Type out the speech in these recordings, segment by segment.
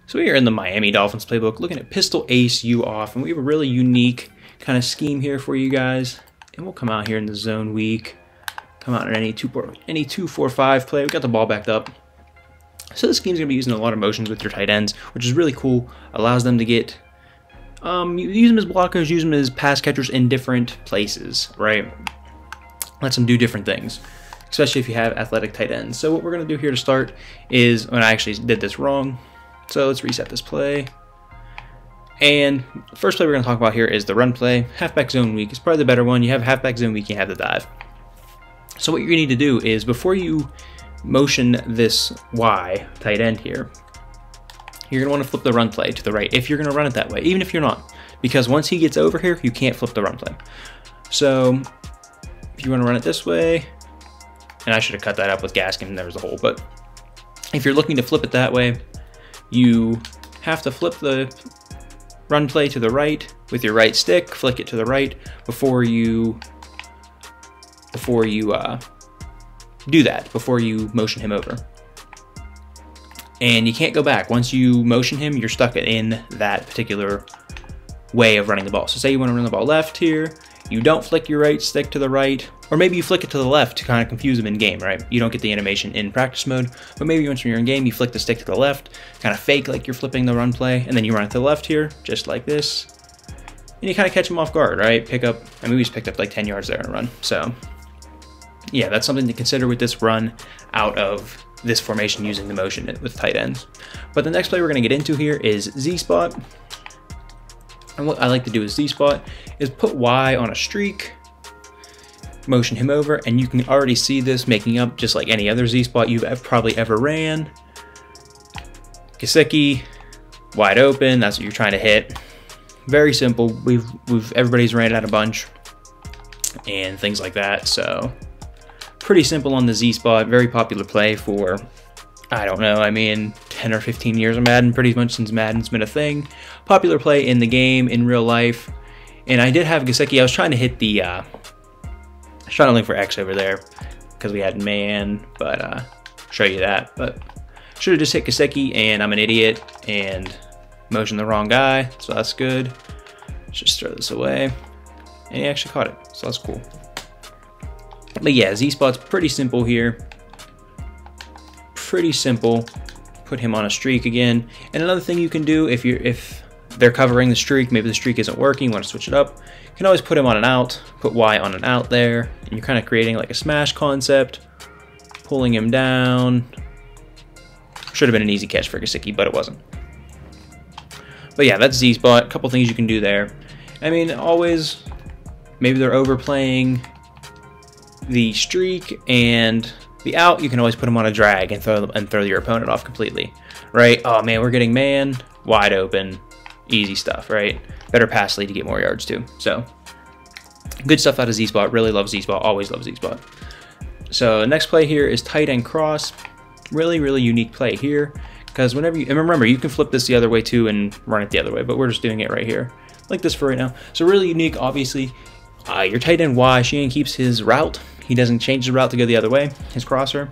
So we are in the Miami Dolphins playbook looking at pistol ace you off, and we have a really unique kind of scheme here for you guys. And we'll come out here in the zone weak, come out in any 2-4-5 play. We got the ball backed up. So this scheme's going to be using a lot of motions with your tight ends, which is really cool. Allows them to get, use them as blockers, use them as pass catchers in different places, right? Lets them do different things, especially if you have athletic tight ends. So what we're going to do here to start is, when I actually did this wrong, so let's reset this play. And the first play we're going to talk about here is the run play. Halfback zone weak is probably the better one. You have halfback zone weak, you have the dive. So what you're going to need to do is, before you motion this Y tight end here, you're going to want to flip the run play to the right if you're going to run it that way, even if you're not. Because once he gets over here, you can't flip the run play. So if you want to run it this way, and I should have cut that up with Gaskin, there was a hole, but if you're looking to flip it that way, you have to flip the run play to the right with your right stick, flick it to the right before you do that, before you motion him over. And you can't go back. Once you motion him, you're stuck in that particular way of running the ball. So say you want to run the ball left here, you don't flick your right stick to the right, or maybe you flick it to the left to kind of confuse them in game, right? You don't get the animation in practice mode, but maybe once you're in game, you flick the stick to the left, kind of fake like you're flipping the run play, and then you run it to the left here, just like this, and you kind of catch them off guard, right? Pick up, I mean, we just picked up like 10 yards there in a run. So yeah, that's something to consider with this run out of this formation using the motion with tight ends. But the next play we're going to get into here is Z-spot. And what I like to do with Z-spot is put Y on a streak, motion him over, and you can already see this making up just like any other Z-spot you've probably ever ran. Gesicki, wide open, that's what you're trying to hit. Very simple. Everybody's ran it out a bunch and things like that. So pretty simple on the Z-spot, very popular play for, I don't know, I mean, 10 or 15 years of Madden, pretty much since Madden's been a thing. Popular play in the game, in real life. And I did have Gesicki. I was trying to hit the, I was trying to link for X over there because we had man, but I'll show you that. But should have just hit Gesicki, and I'm an idiot and motioned the wrong guy, so that's good. Let's just throw this away. And he actually caught it, so that's cool. But yeah, Z-spot's pretty simple here. Pretty simple. Put him on a streak again. And another thing you can do if they're covering the streak, maybe the streak isn't working, you want to switch it up, you can always put him on an out, put Y on an out there, and you're kind of creating like a smash concept, pulling him down. Should have been an easy catch for Gesicki, but it wasn't. But yeah, that's Z-spot. A couple things you can do there. I mean, always, maybe they're overplaying the streak and the out, you can always put them on a drag and throw your opponent off completely, right? Oh man, we're getting man, wide open, easy stuff, right? Better pass lead to get more yards too. So good stuff out of Z-spot. Really love Z-spot. Always love Z-spot. So next play here is tight end cross. Really, really unique play here because whenever you, and remember, you can flip this the other way too and run it the other way, but we're just doing it right here like this for right now. So really unique, obviously. Your tight end Y, Sheehan keeps his route. He doesn't change the route to go the other way, his crosser.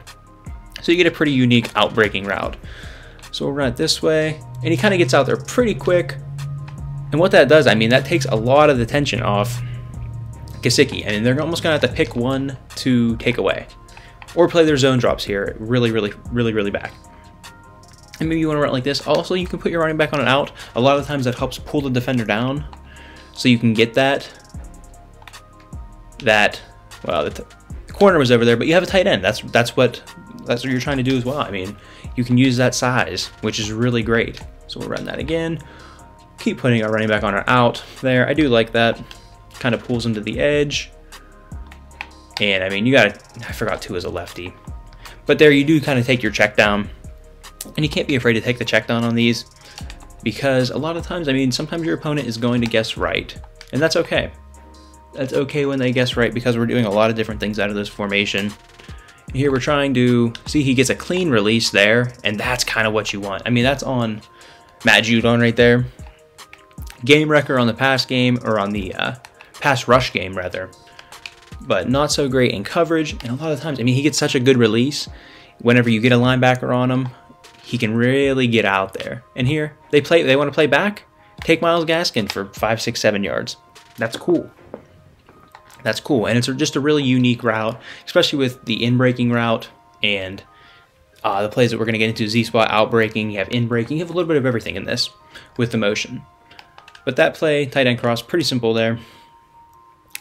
So you get a pretty unique outbreaking route. So we'll run it this way, and he kind of gets out there pretty quick. And what that does, I mean, that takes a lot of the tension off Gesicki. I mean, they're almost going to have to pick one to take away. Or play their zone drops here, really back. And maybe you want to run it like this. Also, you can put your running back on an out. A lot of times that helps pull the defender down. So you can get that, well, the corner was over there, but you have a tight end. That's what you're trying to do as well. I mean, you can use that size, which is really great. So we'll run that again. Keep putting our running back on our out there. I do like that. Kind of pulls him to the edge. And I mean, I forgot Tua is a lefty. But there you do kind of take your check down. And you can't be afraid to take the check down on these because a lot of times, I mean, sometimes your opponent is going to guess right. And that's okay. That's okay when they guess right because we're doing a lot of different things out of this formation. Here we're trying to see he gets a clean release there, and that's kind of what you want. I mean, that's on Matt Judon right there. Game wrecker on the pass game, or on the pass rush game rather. But not so great in coverage, and a lot of times, I mean, he gets such a good release. Whenever you get a linebacker on him, he can really get out there. And here, they want to play back, take Myles Gaskin for 5, 6, 7 yards. That's cool. That's cool, and it's just a really unique route, especially with the in-breaking route and the plays that we're going to get into, Z-spot, outbreaking, you have in-breaking, you have a little bit of everything in this with the motion. But that play, tight end cross, pretty simple there.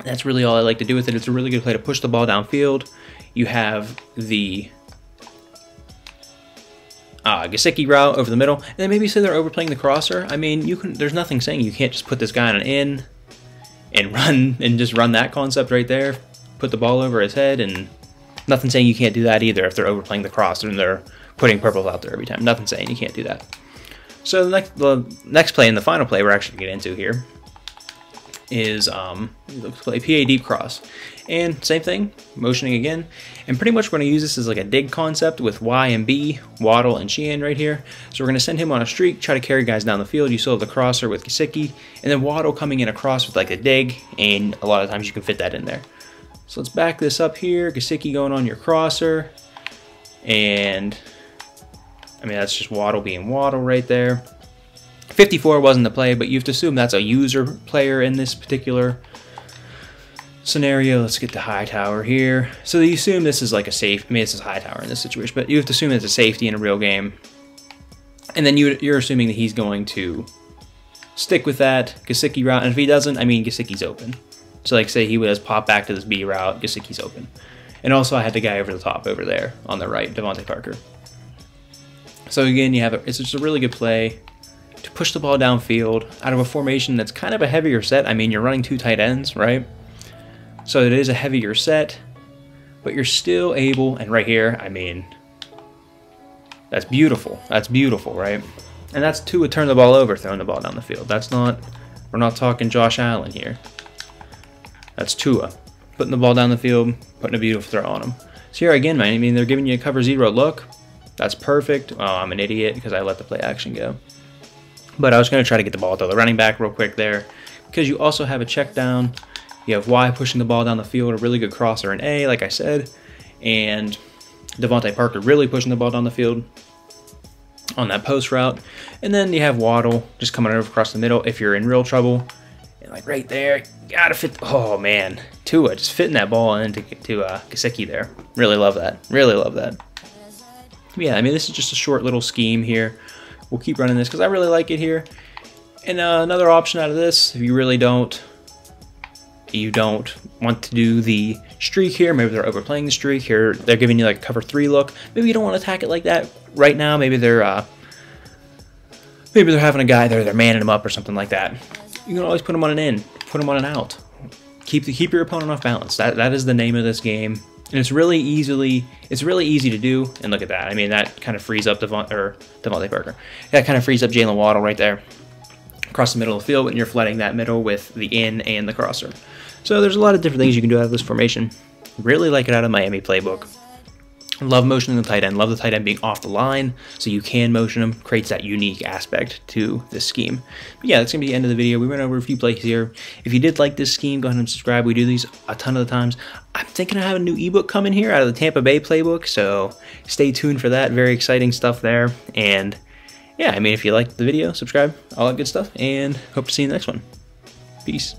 That's really all I like to do with it. It's a really good play to push the ball downfield. You have the Gesicki route over the middle, and then maybe say they're overplaying the crosser. I mean, there's nothing saying you can't just put this guy on an in and just run that concept right there, put the ball over his head, and nothing saying you can't do that either if they're overplaying the crosser and they're putting purple out there every time. Nothing saying you can't do that. So the next play and the final play we're actually going to get into here is play PA deep cross. And same thing, motioning again. And pretty much we're going to use this as like a dig concept with Y and B, Waddle and Sheehan right here. So we're going to send him on a streak, try to carry guys down the field. You still have the crosser with Gesicki, and then Waddle coming in across with like a dig, and a lot of times you can fit that in there. So let's back this up here. Gesicki going on your crosser, and I mean that's just Waddle being Waddle right there. 54 wasn't the play, but you have to assume that's a user player in this particular scenario. Let's get the Hightower here. So you assume this is like a safe. I mean, this is Hightower in this situation, but you have to assume it's a safety in a real game. And then you're assuming that he's going to stick with that Gesicki route. And if he doesn't, I mean, Gesicki's open. So like say he does pop back to this B route, Gesicki's open. And also I had the guy over the top over there on the right, Devontae Parker. So again, it's just a really good play to push the ball downfield out of a formation that's kind of a heavier set. I mean, you're running 2 tight ends, right? So it is a heavier set, but you're still able, and right here, I mean, that's beautiful. That's beautiful, right? And that's Tua turn the ball over, throwing the ball down the field. We're not talking Josh Allen here. That's Tua putting the ball down the field, putting a beautiful throw on him. So here again, man, I mean, they're giving you a cover 0 look. That's perfect. Oh, I'm an idiot because I let the play action go. But I was going to try to get the ball to the running back real quick there, because you also have a check down. You have Y pushing the ball down the field, a really good crosser in A, like I said, and Devontae Parker really pushing the ball down the field on that post route. And then you have Waddle just coming over across the middle if you're in real trouble. And like right there, you gotta fit. Oh man, Tua just fitting that ball into Gesicki there. Really love that. Really love that. Yeah, I mean, this is just a short little scheme here. We'll keep running this because I really like it here. And another option out of this, if you really don't want to do the streak here, maybe they're overplaying the streak here, they're giving you like a cover 3 look, maybe you don't want to attack it like that right now, maybe they're having a guy there, they're manning him up or something like that. You can always put him on an in, put him on an out, keep your opponent off balance. That is the name of this game, and it's really easy to do. And look at that, I mean, that kind of frees up Devontae Parker, that kind of frees up Jalen Waddle right there across the middle of the field when you're flooding that middle with the in and the crosser. So there's a lot of different things you can do out of this formation. Really like it out of Miami playbook. Love motioning the tight end. Love the tight end being off the line so you can motion him. Creates that unique aspect to this scheme. But yeah, that's going to be the end of the video. We went over a few plays here. If you did like this scheme, go ahead and subscribe. We do these a ton of the times. I'm thinking I have a new ebook coming here out of the Tampa Bay playbook, so stay tuned for that. Very exciting stuff there. And yeah, I mean, if you liked the video, subscribe, all that good stuff, and hope to see you in the next one. Peace.